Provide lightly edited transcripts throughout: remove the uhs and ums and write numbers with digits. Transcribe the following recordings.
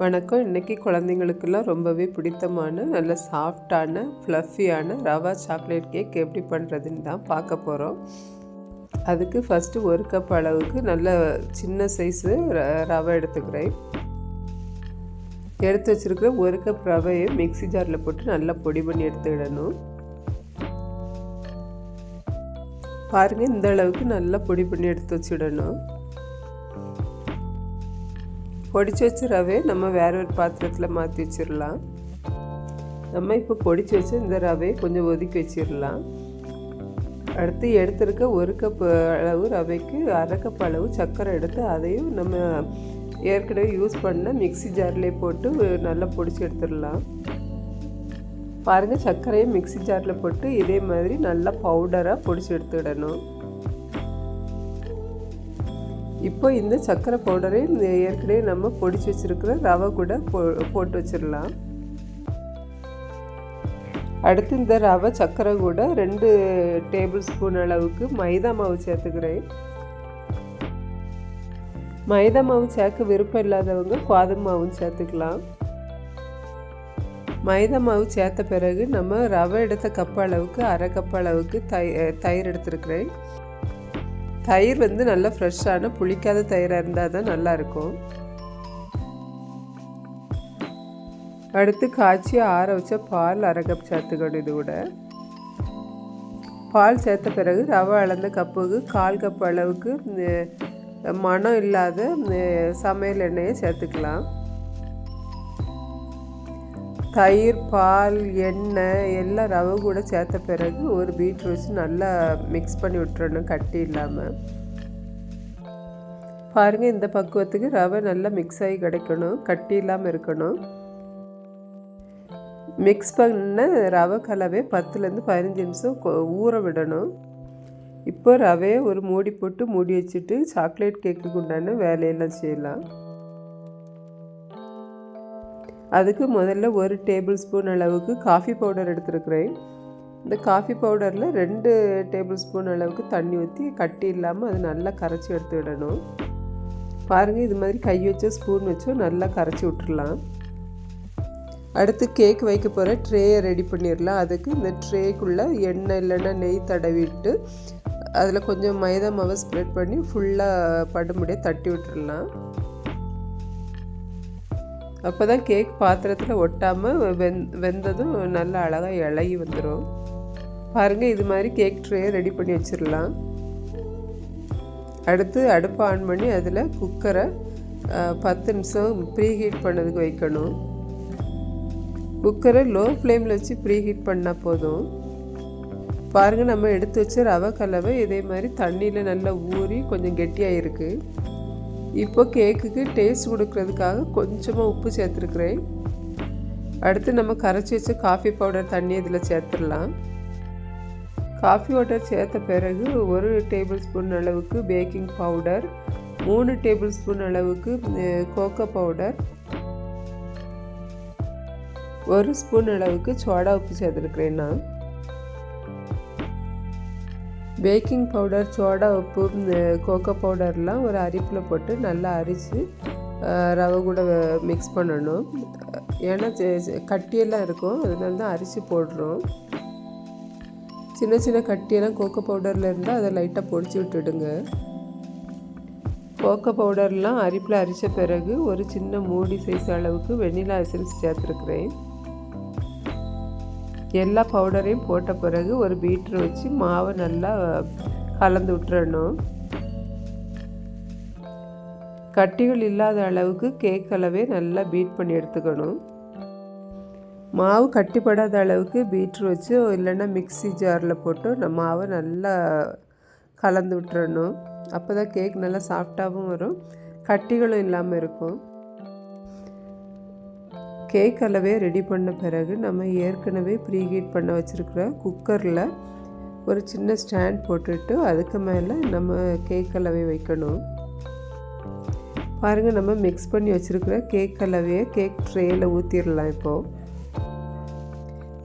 வணக்கம். இன்றைக்கி குழந்தைங்களுக்கெல்லாம் ரொம்பவே பிடித்தமான நல்ல சாஃப்டான ஃப்ளஃபியான ரவா சாக்லேட் கேக் எப்படி பண்ணுறதுன்னு தான் பார்க்க போகிறோம். அதுக்கு ஃபஸ்ட்டு 1 கப் அளவுக்கு நல்ல சின்ன சைஸு ரவை எடுத்துக்கிறேன். எடுத்து வச்சுருக்கிற 1 கப் ரவையை மிக்ஸி ஜாரில் போட்டு நல்லா பொடி பண்ணி எடுத்துக்கிடணும். பாருங்கள், இந்த அளவுக்கு நல்லா பொடி பண்ணி எடுத்து வச்சுடணும். பொடிச்சு வச்ச ரவையை நம்ம வேற ஒரு பாத்திரத்தில் மாற்றி வச்சிடலாம். நம்ம இப்போ பொடிச்சு வச்ச இந்த ரவையை கொஞ்சம் ஒதுக்கி வச்சிடலாம். அடுத்து எடுத்துருக்க 1 கப் அளவு ரவைக்கு 1/2 கப் அளவு சர்க்கரை எடுத்து அதையும் நம்ம ஏற்கனவே யூஸ் பண்ண மிக்ஸி ஜார்லேயே போட்டு நல்லா பொடிச்சு எடுத்துடலாம். பாருங்கள், சர்க்கரையை மிக்ஸி ஜாரில் போட்டு இதே மாதிரி நல்லா பவுடராக பொடிச்சு எடுத்துக்கிடணும். இப்போ இந்த சர்க்கரை பவுடரை ஏற்கனவே நம்ம பொடிச்சு வச்சுருக்கிற ரவை கூட போட்டு வச்சிடலாம். அடுத்து இந்த ரவை சர்க்கரை கூட 2 டேபிள் ஸ்பூன் அளவுக்கு மைதா மாவு சேர்த்துக்கிறேன். மைதா மாவு சேர்க்க விருப்பம் இல்லாதவங்க கோதுமை மாவும் சேர்த்துக்கலாம். மைதா மாவு சேர்த்த பிறகு நம்ம ரவை எடுத்த கப் அளவுக்கு 1/2 கப் அளவுக்கு தயிர் எடுத்துருக்கிறேன். தயிர் நல்லா ஃப்ரெஷ்ஷான புளிக்காத தயிராக இருந்தால் தான் நல்லாயிருக்கும். அடுத்து காய்ச்சி ஆற வச்ச பால் 1/2 கப் சேர்த்துக்கணும். இது கூட பால் சேர்த்த பிறகு ரவை அளந்த கப்புக்கு 1/4 கப் அளவுக்கு மணம் இல்லாத சமையல் எண்ணெயை சேர்த்துக்கலாம். தயிர், பால், எண்ணெய் எல்லாம் ரவை கூட சேர்த்த பிறகு ஒரு பீட்ரு வச்சு நல்லா மிக்ஸ் பண்ணி விட்டுறணும், கட்டி இல்லாமல். பாருங்கள், இந்த பக்குவத்துக்கு ரவை நல்லா மிக்ஸ் ஆகி கிடைக்கணும், கட்டி இல்லாமல் இருக்கணும். மிக்ஸ் பண்ண ரவை கலவை 10லேருந்து 15 நிமிஷம் ஊற விடணும். இப்போ ரவையை ஒரு மூடி போட்டு மூடி வச்சுட்டு சாக்லேட் கேக்குக்கு உண்டான வேலையெல்லாம் செய்யலாம். அதுக்கு முதல்ல 1 டேபிள் ஸ்பூன் அளவுக்கு காஃபி பவுடர் எடுத்துருக்கிறேன். இந்த காஃபி பவுடரில் 2 டேபிள் ஸ்பூன் அளவுக்கு தண்ணி ஊற்றி கட்டி இல்லாமல் அது நல்லா கரைச்சி எடுத்துக்கிடணும். பாருங்கள், இது மாதிரி கை வச்சோ ஸ்பூன் வச்சோ நல்லா கரைச்சி விட்டுடலாம். அடுத்து கேக் வைக்க போகிற ட்ரேயை ரெடி பண்ணிடலாம். அதுக்கு இந்த ட்ரேக்குள்ளே எண்ணெய் இல்லைன்னா நெய் தடவிட்டு அதில் கொஞ்சம் மைதா மாவை ஸ்ப்ரெட் பண்ணி ஃபுல்லாக படும்படியாக தட்டி விட்டுடலாம். அப்போ தான் கேக் பாத்திரத்தில் ஒட்டாமல் வெந்ததும் நல்லா அழகாக இலகி வந்துடும். பாருங்கள், இது மாதிரி கேக் ட்ரே ரெடி பண்ணி வச்சிடலாம். அடுத்து அடுப்பை ஆன் பண்ணி அதில் குக்கரை 10 நிமிஷம் ப்ரீ ஹீட் பண்ணதுக்கு வைக்கணும். குக்கரை லோ ஃப்ளேமில் வச்சு ப்ரீ ஹீட் பண்ணால் போதும். பாருங்கள், நம்ம எடுத்து வச்ச ரவை கலவை இதே மாதிரி தண்ணியில் நல்லா ஊறி கொஞ்சம் கெட்டியாக இருக்குது. இப்போ கேக்குக்கு டேஸ்ட் கொடுக்கறதுக்காக கொஞ்சமாக உப்பு சேர்த்துருக்குறேன். அடுத்து நம்ம கரைச்சி வச்ச காஃபி பவுடர் தண்ணி இதில் சேர்த்துடலாம். காஃபி பவுடர் சேர்த்த பிறகு 1 டேபிள் ஸ்பூன் அளவுக்கு பேக்கிங் பவுடர், 3 டேபிள் ஸ்பூன் அளவுக்கு கோகோ பவுடர், 1 ஸ்பூன் அளவுக்கு சோடா உப்பு சேர்த்துருக்குறேன். நான் பேக்கிங் பவுடர், சோடா உப்பு, கோகோ பவுடர்லாம் ஒரு அரிப்பில் போட்டு நல்லா அரித்து ரவை கூட மிக்ஸ் பண்ணணும். ஏன்னா கட்டியெல்லாம் இருக்கும், அதனால தான் அரிசி போடுறோம். சின்ன சின்ன கட்டியெல்லாம் கோகோ பவுடரில் இருந்தால் அதை லைட்டாக பொடிச்சு விட்டுடுங்க. கோகோ பவுடர்லாம் அரிப்பில் அரித்த பிறகு ஒரு சின்ன மூடி சைஸ் அளவுக்கு வெண்ணிலா எசன்ஸ் சேர்த்துருக்குறேன். எல்லா பவுடரையும் போட்ட பிறகு ஒரு பீட்ரு வச்சு மாவை நல்லா கலந்து விட்டுறணும். கட்டிகள் இல்லாத அளவுக்கு கேக் கலவை நல்லா பீட் பண்ணி எடுத்துக்கணும். மாவு கட்டிப்படாத அளவுக்கு பீட்ரு வச்சு இல்லைன்னா மிக்ஸி ஜாரில் போட்டு நம்ம மாவை நல்லா கலந்து விட்டுறணும். அப்போ தான் கேக் நல்லா சாஃப்டாகவும் வரும், கட்டிகளும் இல்லாமல் இருக்கும். கேக் கலவை ரெடி பண்ண பிறகு நம்ம ஏற்கனவே ப்ரீ ஹீட் பண்ண வச்சுருக்கிற குக்கரில் ஒரு சின்ன ஸ்டாண்ட் போட்டுட்டு அதுக்கு மேலே நம்ம கேக் கலவை வைக்கணும். பாருங்கள், நம்ம மிக்ஸ் பண்ணி வச்சுருக்கிற கேக் கலவையை கேக் ட்ரேயில் ஊற்றிடலாம். இப்போது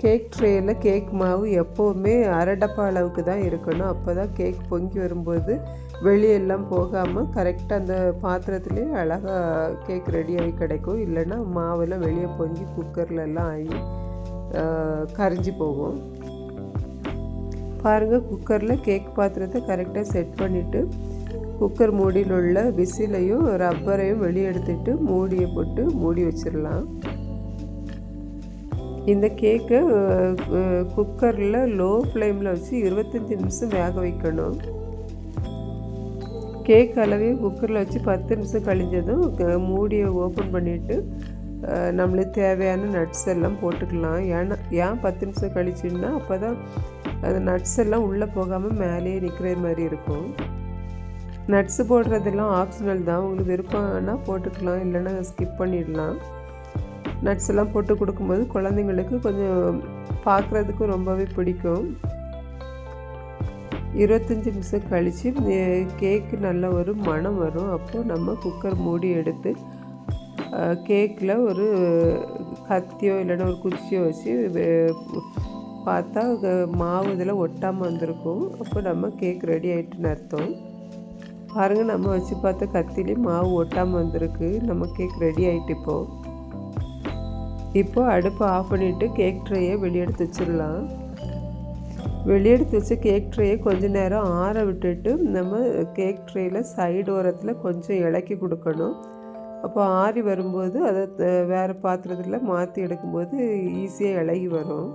கேக் ட்ரேயில் கேக் மாவு எப்போவுமே அரை டப்பா அளவுக்கு தான் இருக்கணும். அப்போ தான் கேக் பொங்கி வரும்போது வெளியெல்லாம் போகாமல் கரெக்டாக அந்த பாத்திரத்துலேயே அழகாக கேக் ரெடியாகி கிடைக்கும். இல்லைன்னா மாவெல்லாம் வெளியே பொங்கி குக்கர்லெல்லாம் ஆகி கரிஞ்சு போகும். பாருங்கள், குக்கரில் கேக் பாத்திரத்தை கரெக்டாக செட் பண்ணிவிட்டு குக்கர் மூடியில் உள்ள விசிலையும் ரப்பரையும் வெளியே எடுத்துட்டு மூடியை போட்டு மூடி வச்சிடலாம். இந்த கேக்கை குக்கரில் லோ ஃப்ளேமில் வச்சு 25 நிமிஷம் வேக வைக்கணும். கேக் அளவையும் குக்கரில் வச்சு 10 நிமிஷம் கழிஞ்சதும் மூடியை ஓப்பன் பண்ணிவிட்டு நம்மளுக்கு தேவையான நட்ஸ் எல்லாம் போட்டுக்கலாம். ஏன் 10 நிமிஷம் கழிச்சுன்னா அப்போ தான் அந்த நட்ஸ் எல்லாம் உள்ளே போகாமல் மேலேயே நிற்கிற மாதிரி இருக்கும். நட்ஸு போடுறதெல்லாம் ஆப்ஷனல் தான். உங்களுக்கு விருப்பம்னா போட்டுக்கலாம், இல்லைன்னா ஸ்கிப் பண்ணிடலாம். நட்ஸ் எல்லாம் போட்டு கொடுக்கும்போது குழந்தைங்களுக்கு கொஞ்சம் பார்க்குறதுக்கும் ரொம்பவே பிடிக்கும். 25 நிமிஷம் கழித்து கேக்கு நல்ல ஒரு மணம் வரும். அப்போது நம்ம குக்கர் மூடி எடுத்து கேக்கில் ஒரு கத்தியோ இல்லைன்னா ஒரு குச்சியோ வச்சு பார்த்தா மாவு இதில் ஒட்டாமல் வந்திருக்கும். அப்போ நம்ம கேக் ரெடி ஆகிட்டுன்னு அர்த்தம். பாருங்கள், நம்ம வச்சு பார்த்த கத்திலையும் மாவு ஒட்டாமல் வந்திருக்கு. நம்ம கேக் ரெடி ஆகிட்டு இப்போது அடுப்பை ஆஃப் பண்ணிவிட்டு கேக் ட்ரேயை வெளியெடுத்து வச்சிடலாம். வெளியெடுத்து வச்ச கேக் ட்ரேயை கொஞ்சம் நேரம் ஆற விட்டுட்டு நம்ம கேக் ட்ரேயில் சைடு ஓரத்தில் கொஞ்சம் இலக்கி கொடுக்கணும். அப்போ ஆறி வரும்போது அதை வேறு பாத்திரத்தில் மாற்றி எடுக்கும்போது ஈஸியாக இலகி வரும்.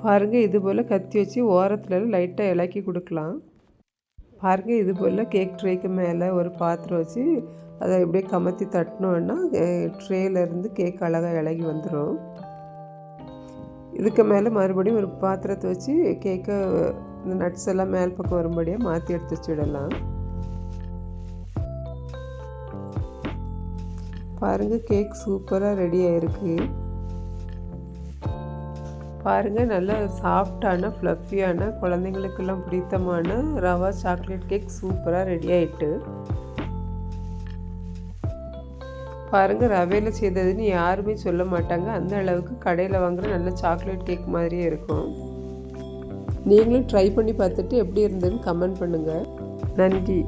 பாருங்கள், இது போல் கத்தி வச்சு ஓரத்தில் லைட்டாக இலக்கி கொடுக்கலாம். பாருங்கள், இது போல் கேக் ட்ரேக்கு மேலே ஒரு பாத்திரம் வச்சு அதை எப்படியே கமத்தி தட்டினோன்னா ட்ரேலேருந்து கேக் அழகாக இலகி வந்துடும். இதுக்கு மேலே மறுபடியும் ஒரு பாத்திரத்தை வச்சு கேக்கை இந்த நட்ஸ் எல்லாம் மேல் பக்கம் வரும்படியாக மாற்றி எடுத்து வச்சுடலாம். பாருங்கள், கேக் சூப்பராக ரெடி ஆகிருக்கு. பாருங்கள், நல்ல சாஃப்டான ஃப்ளஃபியான குழந்தைங்களுக்கெல்லாம் பிடித்தமான ரவா சாக்லேட் கேக் சூப்பராக ரெடி ஆகிட்டு. பாருங்கள், ரவையில் செய்ததுன்னு யாருமே சொல்ல மாட்டாங்க. அந்த அளவுக்கு கடையில் வாங்குகிற நல்ல சாக்லேட் கேக் மாதிரியே இருக்கும். நீங்களும் ட்ரை பண்ணி பார்த்துட்டு எப்படி இருந்ததுன்னு கமெண்ட் பண்ணுங்கள். நன்றி.